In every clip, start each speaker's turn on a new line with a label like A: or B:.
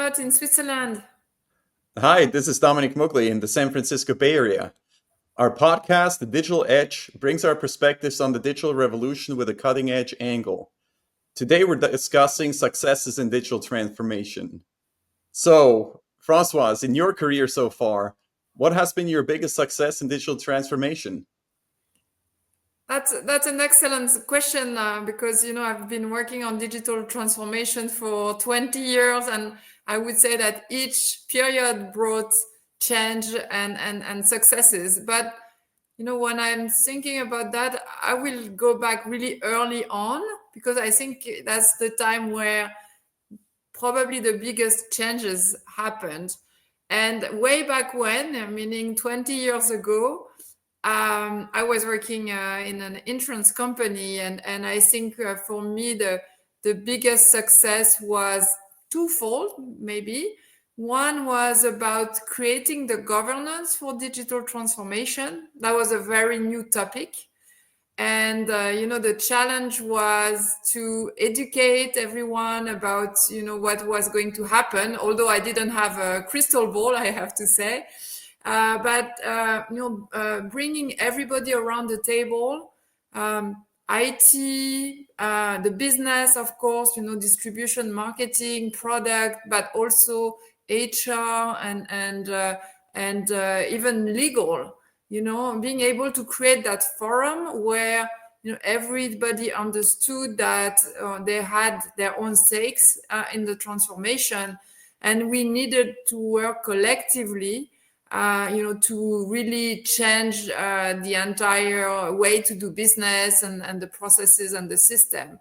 A: Lamotte in Switzerland.
B: Hi, this is Dominik Muggli in the San Francisco Bay Area. Our podcast, The Digital Edge, brings our perspectives on the digital revolution with a cutting edge angle. Today, we're discussing successes in digital transformation. So, Françoise, in your career so far, what has been your biggest success in digital transformation?
A: That's an excellent question because I've been working on digital transformation for 20 years, and I would say that each period brought change and successes. But when I'm thinking about that, I will go back really early on because I think that's the time where probably the biggest changes happened. And way back when, meaning 20 years ago, I was working in an insurance company, and I think for me the biggest success was twofold, maybe. One was about creating the governance for digital transformation. That was a very new topic. And the challenge was to educate everyone about what was going to happen, although I didn't have a crystal ball, I have to say. But bringing everybody around the table, IT, the business, of course, distribution, marketing, product, but also HR and even legal. Being able to create that forum where everybody understood that they had their own stakes in the transformation, and we needed to work collectively to really change the entire way to do business and the processes and the system.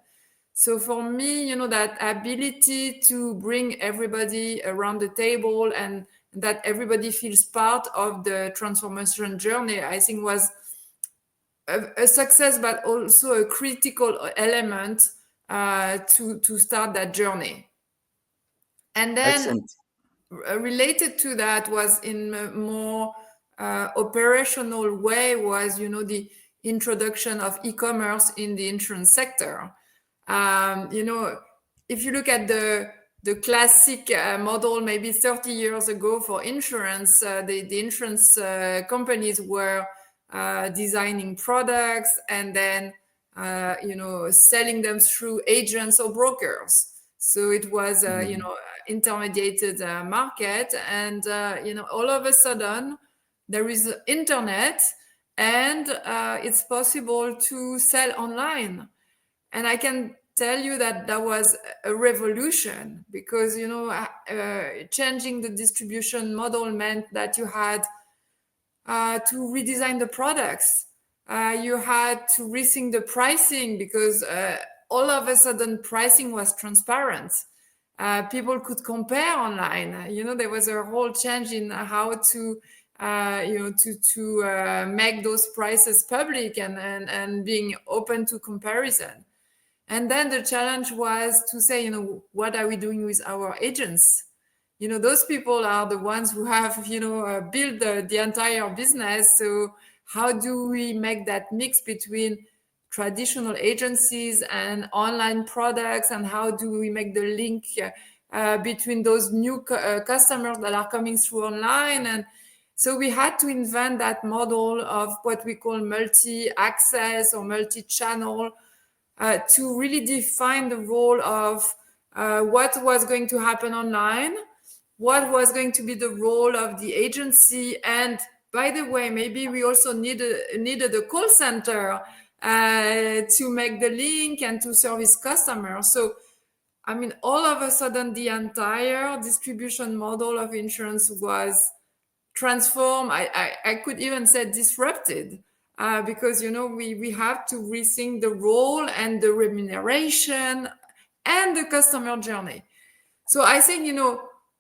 A: So for me, that ability to bring everybody around the table and that everybody feels part of the transformation journey, I think was a success, but also a critical element to start that journey. And then
B: Excellent.
A: related to that was in a more operational way was the introduction of e-commerce in the insurance sector. If you look at the classic model maybe 30 years ago for insurance, the insurance companies were designing products and then selling them through agents or brokers. So it was intermediated market, and all of a sudden there is internet, and it's possible to sell online. And I can tell you that that was a revolution because changing the distribution model meant that you had to redesign the products. You had to rethink the pricing because all of a sudden pricing was transparent. People could compare online. There was a whole change in how to make those prices public and being open to comparison. And then the challenge was to say, what are we doing with our agents? Those people are the ones who have, built the entire business. So how do we make that mix between traditional agencies and online products? And how do we make the link between those new customers that are coming through online? And so we had to invent that model of what we call multi-access or multi-channel to really define the role of what was going to happen online, what was going to be the role of the agency, and by the way, maybe we also needed a call center to make the link and to service customers. So, all of a sudden, the entire distribution model of insurance was transformed. I could even say disrupted. Because we have to rethink the role and the remuneration and the customer journey. So I think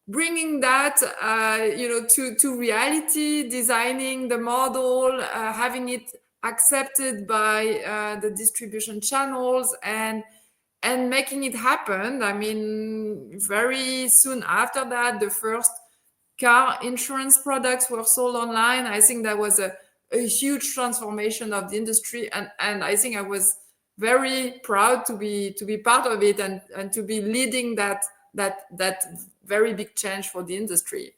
A: bringing that to reality, designing the model, having it accepted by the distribution channels and making it happen. Very soon after that, the first car insurance products were sold online. I think that was a huge transformation of the industry, and I think I was very proud to be part of it and to be leading that that very big change for the industry.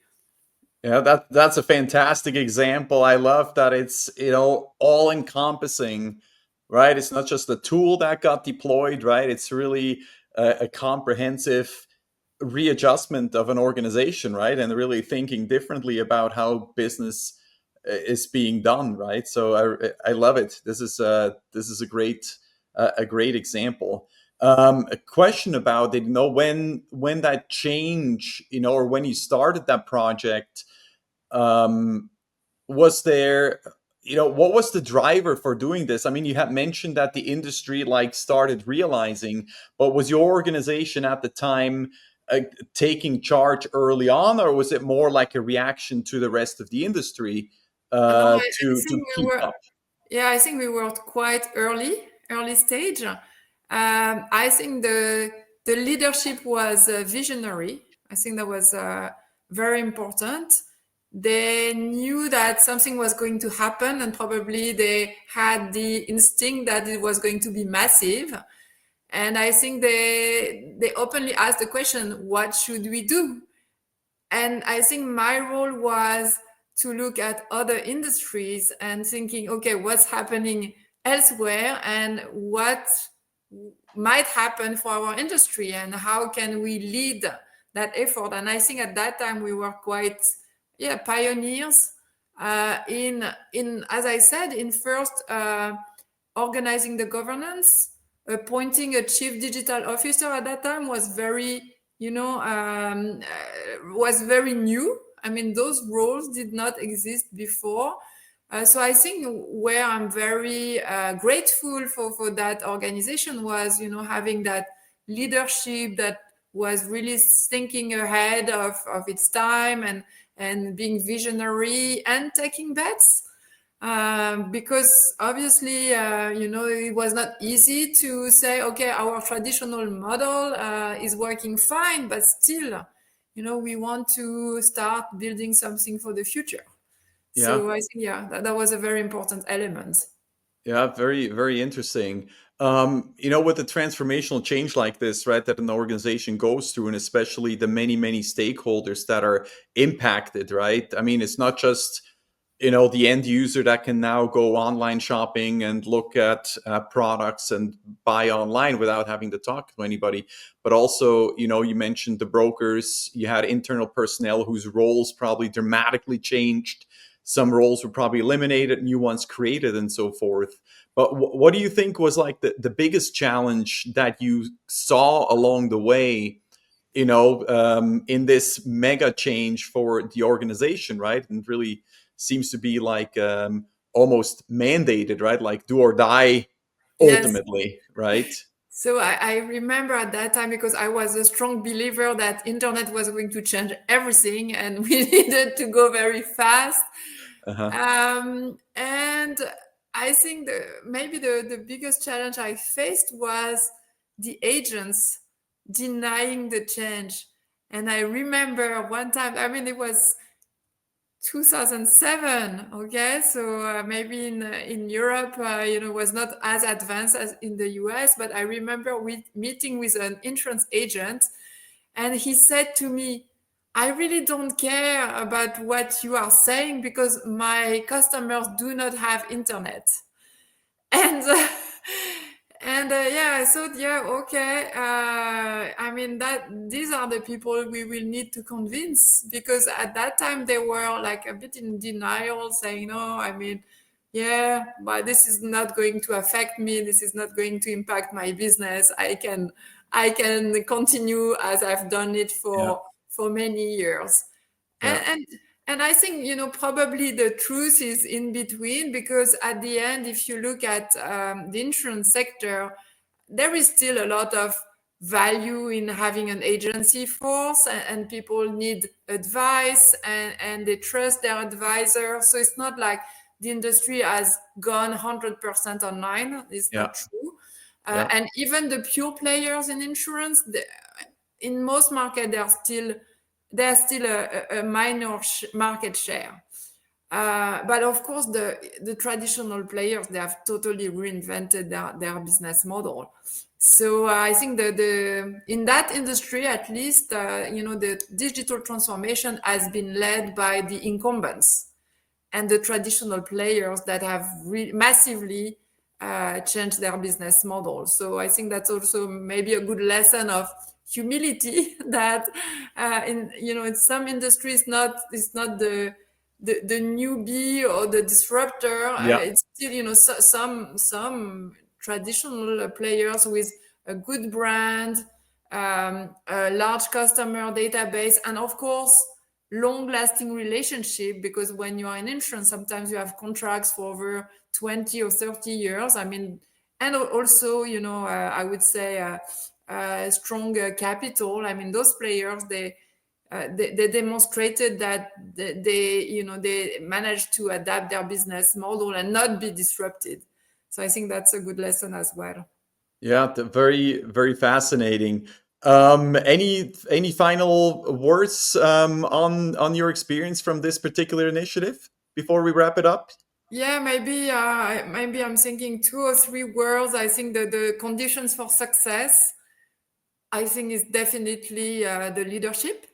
B: Yeah, that's a fantastic example. I love that it's, all encompassing, right? It's not just a tool that got deployed, right? It's really a comprehensive readjustment of an organization, right? And really thinking differently about how business is being done, right? So I love it. This is a great example. A question about it, when that change, or when you started that project, um, was there, what was the driver for doing this? I mean, you had mentioned that the industry like started realizing, but was your organization at the time taking charge early on, or was it more like a reaction to the rest of the industry
A: No, I
B: to
A: think we
B: keep
A: were.
B: up?
A: Yeah, I think we were quite early stage. I think the leadership was visionary. I think that was very important. They knew that something was going to happen, and probably they had the instinct that it was going to be massive. And I think they openly asked the question, "What should we do?" And I think my role was to look at other industries and thinking, okay, what's happening elsewhere and what might happen for our industry and how can we lead that effort. And I think at that time we were quite, yeah, pioneers in as I said, in first organizing the governance. Appointing a chief digital officer at that time was very, was very new. I mean, those roles did not exist before. So I think where I'm very grateful for that organization was, having that leadership that was really thinking ahead of its time and being visionary and taking bets. Because obviously, it was not easy to say, okay, our traditional model is working fine, but still, we want to start building something for the future.
B: Yeah.
A: So I think, yeah, that was a very important element.
B: Yeah, very, very interesting. With a transformational change like this, right, that an organization goes through, and especially the many, many stakeholders that are impacted, right? I mean, it's not just, the end user that can now go online shopping and look at products and buy online without having to talk to anybody, but also, you mentioned the brokers, you had internal personnel whose roles probably dramatically changed. Some roles were probably eliminated, new ones created, and so forth. But what do you think was like the biggest challenge that you saw along the way, in this mega change for the organization, right? And really seems to be like almost mandated, right? Like do or die
A: Yes.
B: ultimately, right?
A: So I remember at that time, because I was a strong believer that internet was going to change everything and we needed to go very fast.
B: Uh-huh.
A: And I think maybe the biggest challenge I faced was the agents denying the change. And I remember one time, I mean, it was 2007. Okay, so maybe in Europe, was not as advanced as in the US. But I remember meeting with an insurance agent, and he said to me, I really don't care about what you are saying because my customers do not have internet. And yeah, I thought, yeah, okay. I mean, that these are the people we will need to convince, because at that time they were like a bit in denial, saying, no, I mean, yeah, but this is not going to affect me. This is not going to impact my business. I can continue as I've done it
B: Yeah.
A: for many years.
B: Yeah.
A: And I think, probably the truth is in between, because at the end, if you look at the insurance sector, there is still a lot of value in having an agency force, and people need advice, and they trust their advisor. So it's not like the industry has gone 100% online. It's
B: Yeah.
A: not true.
B: Yeah.
A: And even the pure players in insurance, in most markets, there's still a minor market share. But of course, the traditional players, they have totally reinvented their business model. So I think that in that industry, at least, the digital transformation has been led by the incumbents and the traditional players that have massively changed their business model. So I think that's also maybe a good lesson of humility that in some industries it's not the newbie or the disruptor.
B: Yeah.
A: It's still some traditional players with a good brand, a large customer database, and of course long lasting relationship, because when you are in insurance sometimes you have contracts for over 20 or 30 years. I mean, and also I would say strong capital. I mean, those players, they demonstrated that they managed to adapt their business model and not be disrupted. So I think that's a good lesson as well.
B: Yeah, very, very fascinating. Any final words on your experience from this particular initiative before we wrap it up?
A: Yeah, maybe I'm thinking two or three words. I think that the conditions for success, I think, is definitely the leadership.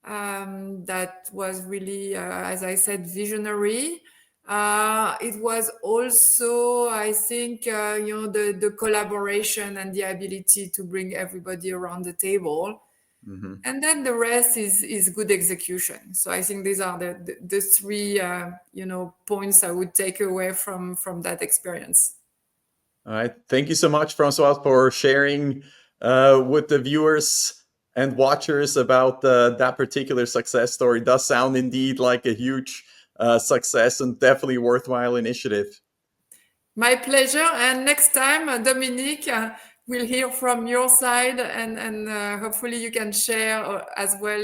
A: That was really, as I said, visionary. It was also, I think, the collaboration and the ability to bring everybody around the table.
B: Hmm.
A: And then the rest is good execution. So I think these are the three points I would take away from that experience.
B: All right. Thank you so much, Françoise, for sharing with the viewers and watchers about that particular success story. It does sound indeed like a huge success and definitely worthwhile initiative.
A: My pleasure. And next time, Dominique, we'll hear from your side, and hopefully you can share as well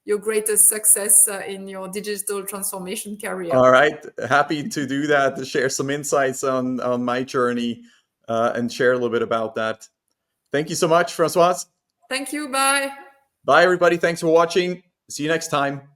A: your greatest success in your digital transformation career.
B: All right. Happy to do that, to share some insights on my journey and share a little bit about that. Thank you so much, Françoise.
A: Thank you. Bye.
B: Bye, everybody. Thanks for watching. See you next time.